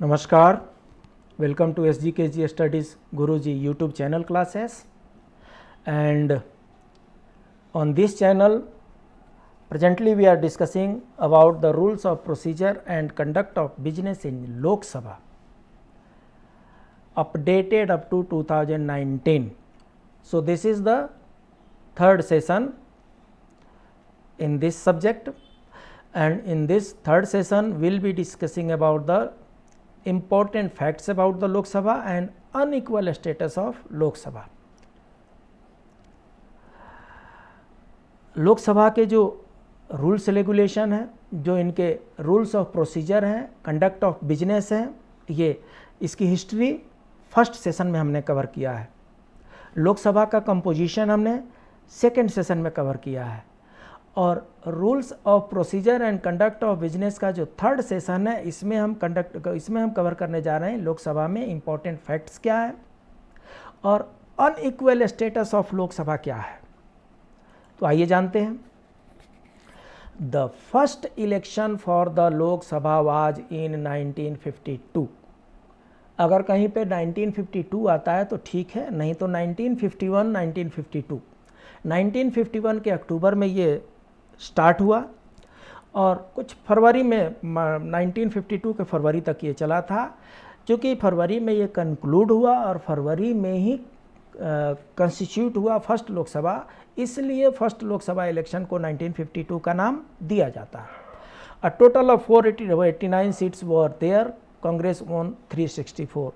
Namaskar, welcome to SGKG Studies Guruji YouTube channel classes. And on this channel, presently we are discussing about the rules of procedure and conduct of business in Lok Sabha, updated up to 2019. So this is the third session in this subject, and in this third session we'll be discussing about the important facts about the Lok Sabha and unequal status of Lok Sabha. लोक सभा के जो rules regulation हैं, जो इनके rules of procedure हैं, conduct of business हैं, ये इसकी हिस्ट्री फर्स्ट सेशन में हमने कवर किया है। लोकसभा का कंपोजिशन हमने सेकंड सेशन में कवर किया है, और rules of procedure and conduct of business का जो थर्ड सेशन है, इसमें हम कवर करने जा रहे हैं लोकसभा में इंपॉर्टेंट फैक्ट्स क्या है और अनइक्वल स्टेटस ऑफ लोकसभा क्या है। तो आइए जानते हैं। The first election for the Lok Sabha was in 1952। अगर कहीं पे 1952 आता है तो ठीक है, नहीं तो 1951, 1952। 1951 के अक्टूबर में ये स्टार्ट हुआ और कुछ फरवरी में 1952 के फरवरी तक ये चला था। क्योंकि फरवरी में ये कंक्लूड हुआ और फरवरी में ही कंस्टिट्यूट हुआ फर्स्ट लोकसभा, इसलिए फर्स्ट लोकसभा इलेक्शन को 1952 का नाम दिया जाता है। A total of 489 seats were there, Congress won 364।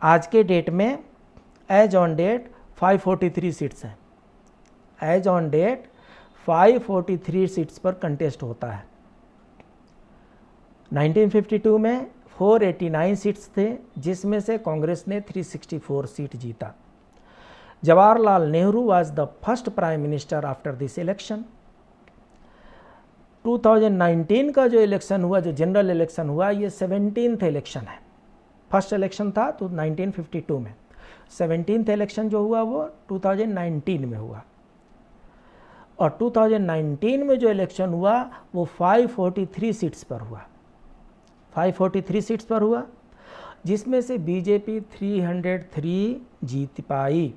आज के डेट में एज ऑन डेट 543 सीट्स हैं। एज ऑन डेट 543 सीट्स पर कंटेस्ट होता है। 1952 में 489 सीट्स थे, जिसमें से कांग्रेस ने 364 सीट जीता। Jawaharlal Nehru was the first prime minister after this election. 2019 का जो इलेक्शन हुआ, जो जनरल इलेक्शन हुआ, ये 17th इलेक्शन है। फर्स्ट इलेक्शन था तो 1952 में, 17th इलेक्शन जो हुआ वो 2019 में हुआ, और 2019 में जो इलेक्शन हुआ वो 543 सीट्स पर हुआ। 543 सीट्स पर हुआ, जिसमें से बीजेपी 303 जीत पाई।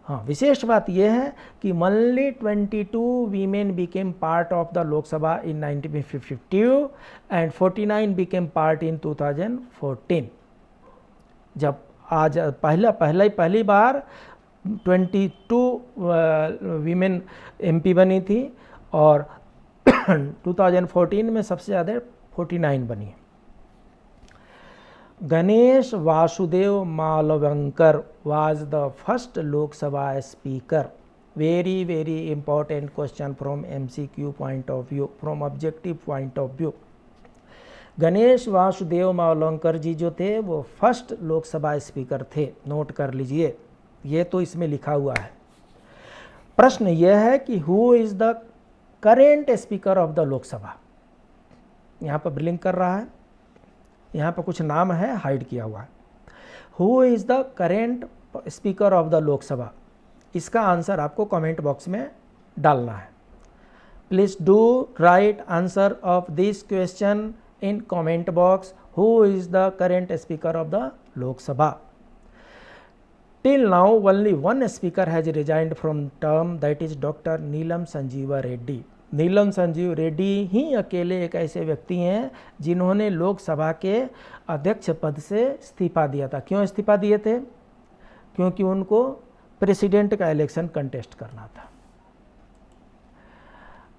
हाँ, विशेष बात यह है कि only 22 women became part of the Lok Sabha in 1952 and 49 became part in 2014। जब आज पहली बार 22 वीमेन एमपी बनी थी, और 2014 में सबसे ज़्यादा 49 बनी। Ganesh Vasudev Mavalankar was the first Lok Sabha speaker. Very very important question from MCQ point of view, from objective point of view. Ganesh Vasudev Mavalankar ji जो थे वो फर्स्ट लोकसभा स्पीकर थे। नोट कर लीजिए, ये तो इसमें लिखा हुआ है। प्रश्न यह है कि who is the current speaker of the Lok Sabha. यहाँ पर ब्लिंक कर रहा है, यहाँ पर कुछ नाम है, हाइड किया हुआ है। Who is the current speaker of the Lok Sabha, इसका आंसर आपको कमेंट बॉक्स में डालना है। Please do right answer of this question in comment box. Who is the current speaker of the Lok Sabha. Till now, only one speaker has resigned from term, that is Dr. Neelam Sanjiva Reddy. नीलम संजीव रेड्डी ही अकेले एक ऐसे व्यक्ति हैं जिन्होंने लोकसभा के अध्यक्ष पद से इस्तीफा दिया था। क्यों इस्तीफा दिए थे? क्योंकि उनको प्रेसिडेंट का इलेक्शन कंटेस्ट करना था।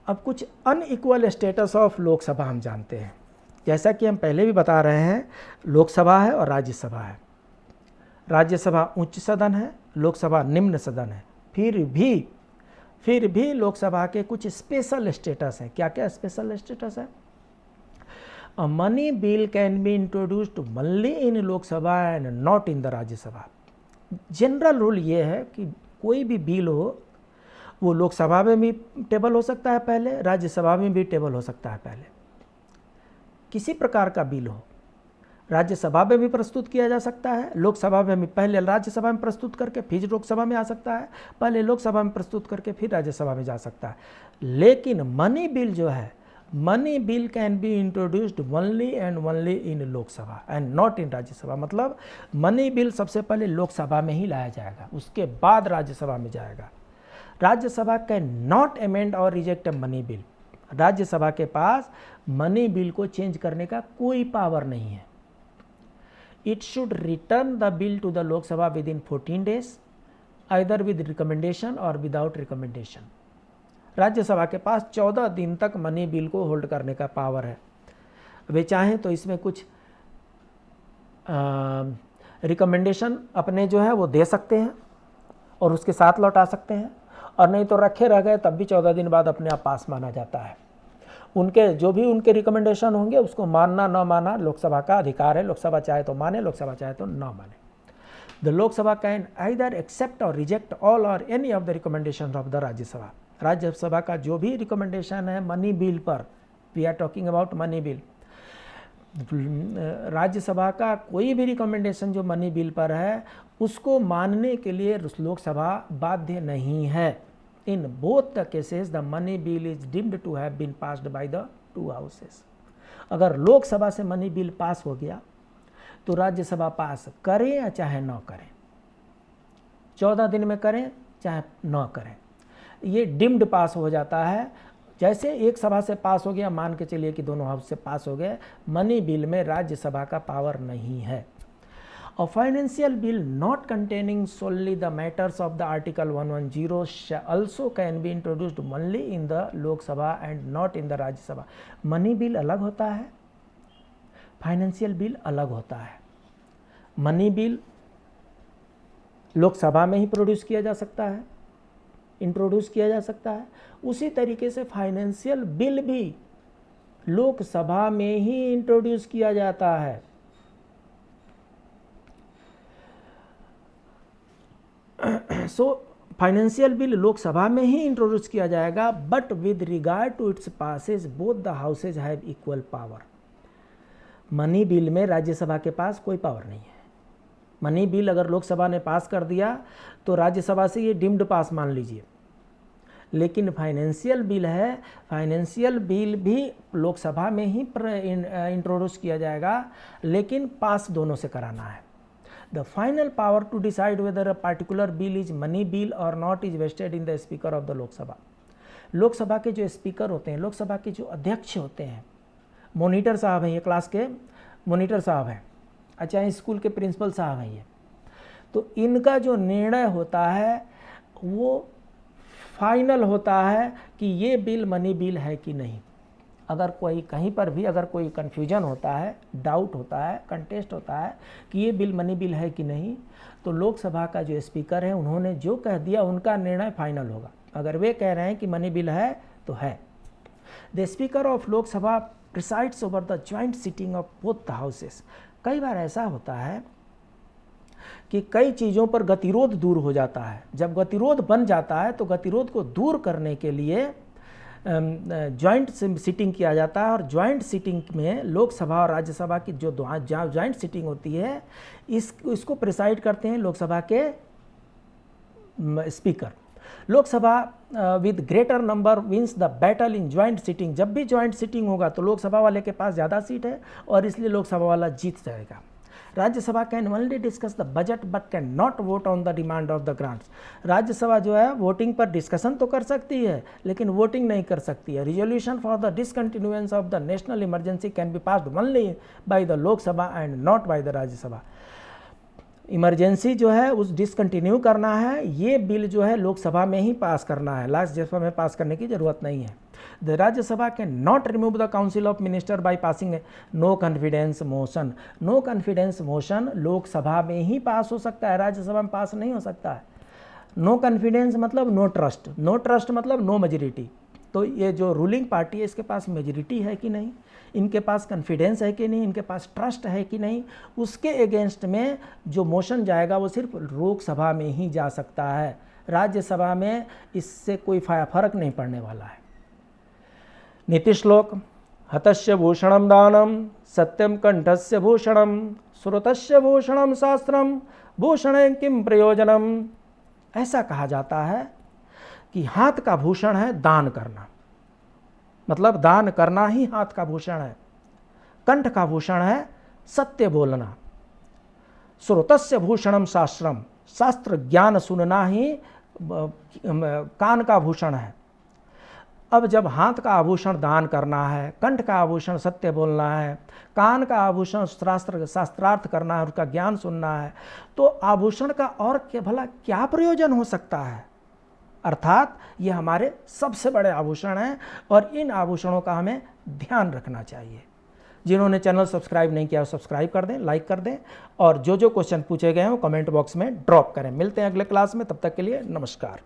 अब कुछ अनइक्वल स्टेटस ऑफ लोकसभा हम जानते हैं। जैसा कि हम पहले भी बता रहे हैं, लोकसभा है और राज्यसभा है। राज्यसभा उच्च सदन है, लोकसभा निम्न सदन है। फिर भी लोकसभा के कुछ स्पेशल स्टेटस हैं। क्या क्या स्पेशल स्टेटस है? A money bill can be introduced only in Lok Sabha and not in the Rajya Sabha. General rule ये है कि कोई भी बिल हो वो लोकसभा में भी टेबल हो सकता है पहले, राज्यसभा में भी टेबल हो सकता है पहले। किसी प्रकार का बिल हो राज्यसभा में भी प्रस्तुत किया जा सकता है, लोकसभा में भी पहले राज्यसभा में प्रस्तुत करके फिर लोकसभा में आ सकता है, पहले लोकसभा में प्रस्तुत करके फिर राज्यसभा में जा सकता है। लेकिन मनी बिल जो है money bill can be introduced only and only in Lok Sabha and not in Rajya Sabha. मतलब मनी बिल सबसे पहले लोकसभा में ही लाया जाएगा, उसके बाद राज्यसभा में जाएगा। Rajya Sabha can not amend or reject money bill. Rajya Sabha के पास मनी बिल को चेंज करने का कोई पावर नहीं है। It should return the bill to the Lok Sabha within 14 days, either with recommendation or without recommendation. Rajya Sabha के पास 14 दिन तक मनी बिल को होल्ड करने का पावर है। वे चाहें तो इसमें कुछ रिकमेंडेशन अपने जो है वो दे सकते हैं और उसके साथ लौटा सकते हैं, और नहीं तो रखे रह गए तब भी 14 दिन बाद अपने आप पास माना जाता है। उनके जो भी उनके रिकमेंडेशन होंगे उसको मानना न मानना लोकसभा का अधिकार है। लोकसभा चाहे तो माने, लोकसभा चाहे तो न माने। The Lok Sabha can either accept or reject all or any of the recommendation of the Rajya Sabha. Rajya Sabha का जो भी रिकमेंडेशन है मनी बिल पर, we are talking about money bill, Rajya Sabha का कोई भी रिकमेंडेशन जो मनी बिल पर है उसको मानने के लिए लोकसभा बाध्य नहीं है। In both the cases the money bill is deemed to have been passed by the two houses. अगर लोकसभा से मनी बिल पास हो गया तो राज्यसभा पास करे या चाहे न करें, 14 दिन में करें चाहे न करें, ये डिम्ड पास हो जाता है। जैसे एक सभा से पास हो गया, मान के चलिए कि दोनों हाउस से पास हो गए, मनी बिल में राज्यसभा का पावर नहीं है। A financial bill not containing solely the matters of the Article 110 also can be introduced only in the Lok Sabha and not in the Rajya Sabha। Money bill अलग होता है, financial bill अलग होता है। Money bill Lok Sabha में ही produce किया जा सकता है, इंट्रोड्यूस किया जा सकता है। उसी तरीके से फाइनेंशियल बिल भी लोकसभा में ही इंट्रोड्यूस किया जाता है। सो फाइनेंशियल बिल लोकसभा में ही इंट्रोड्यूस किया जाएगा, but with regard to its passage both the houses have equal power. Money bill में राज्यसभा के पास कोई पावर नहीं है। मनी बिल अगर लोकसभा ने पास कर दिया तो राज्यसभा से ये डिम्ड पास मान लीजिए, लेकिन फाइनेंशियल बिल है, फाइनेंशियल बिल भी लोकसभा में ही इंट्रोड्यूस किया जाएगा, लेकिन पास दोनों से कराना है। The final power to decide whether a particular bill is money bill or not is vested in the speaker of the Lok Sabha। Lok Sabha के जो स्पीकर होते हैं, लोकसभा के जो अध्यक्ष होते हैं, मॉनिटर साहब हैं, ये क्लास के मॉनिटर साहब हैं, अच्छा स्कूल के प्रिंसिपल साहब हैं ये, तो इनका जो निर्णय होता है वो फाइनल होता है कि ये बिल मनी बिल है कि नहीं। अगर कोई कहीं पर भी अगर कोई कन्फ्यूजन होता है, डाउट होता है, कंटेस्ट होता है कि ये बिल मनी बिल है कि नहीं, तो लोकसभा का जो स्पीकर है उन्होंने जो कह दिया उनका निर्णय फाइनल होगा। अगर वे कह रहे हैं कि मनी बिल है तो है। The speaker of Lok Sabha presides over the joint sitting of both the houses. कई बार ऐसा होता है कि कई चीज़ों पर गतिरोध दूर हो जाता है। जब गतिरोध बन जाता है तो गतिरोध को दूर करने के लिए ज्वाइंट सिटिंग किया जाता है, और ज्वाइंट सिटिंग में लोकसभा और राज्यसभा की जो ज्वाइंट सिटिंग होती है इसको प्रिसाइड करते हैं लोकसभा के speaker. Lok Sabha with greater number wins the battle in joint sitting. जब भी ज्वाइंट सिटिंग होगा तो लोकसभा वाले के पास ज़्यादा सीट है और इसलिए लोकसभा वाला जीत जाएगा। Rajya Sabha can only discuss the budget but can not vote on the demand of the grants. Rajya Sabha जो है वोटिंग पर डिस्कशन तो कर सकती है लेकिन वोटिंग नहीं कर सकती है। Resolution for the discontinuance of the national emergency can be passed only by the Lok Sabha and not by the Rajya Sabha. Emergency जो है उस डिसकंटिन्यू करना है, ये बिल जो है लोकसभा में ही पास करना है, राज्यसभा में पास करने की जरूरत नहीं है। The Rajya Sabha can not remove the council of minister by passing no confidence motion. No confidence motion Lok Sabha में ही पास हो सकता है, राज्यसभा में पास नहीं हो सकता है। नो कॉन्फिडेंस मतलब नो ट्रस्ट, नो ट्रस्ट मतलब नो मेजोरिटी। तो ये जो रूलिंग पार्टी है इसके पास मेजोरिटी है कि नहीं, इनके पास कॉन्फिडेंस है कि नहीं, इनके पास ट्रस्ट है कि नहीं, उसके अगेंस्ट में जो मोशन जाएगा वो सिर्फ लोकसभा में ही जा सकता है। राज्यसभा में इससे कोई फर्क नहीं पड़ने वाला है। नीति श्लोक हतस्य भूषणम दानम सत्यम कंठस्य भूषणम श्रुतस्य भूषणम शास्त्रम भूषणे किम प्रयोजनम। ऐसा कहा जाता है कि हाथ का भूषण है दान करना, मतलब दान करना ही हाथ का भूषण है। कंठ का भूषण है सत्य बोलना। श्रोतस्य भूषणम शास्त्रम, शास्त्र ज्ञान सुनना ही कान का भूषण है। अब जब हाथ का आभूषण दान करना है, कंठ का आभूषण सत्य बोलना है, कान का आभूषण शास्त्रार्थ करना है, उसका ज्ञान सुनना है, तो आभूषण का और भला क्या प्रयोजन हो सकता है। अर्थात ये हमारे सबसे बड़े आभूषण हैं और इन आभूषणों का हमें ध्यान रखना चाहिए। जिन्होंने चैनल सब्सक्राइब नहीं किया वो सब्सक्राइब कर दें, लाइक कर दें, और जो क्वेश्चन पूछे गए हैं वो कमेंट बॉक्स में ड्रॉप करें। मिलते हैं अगले क्लास में, तब तक के लिए नमस्कार।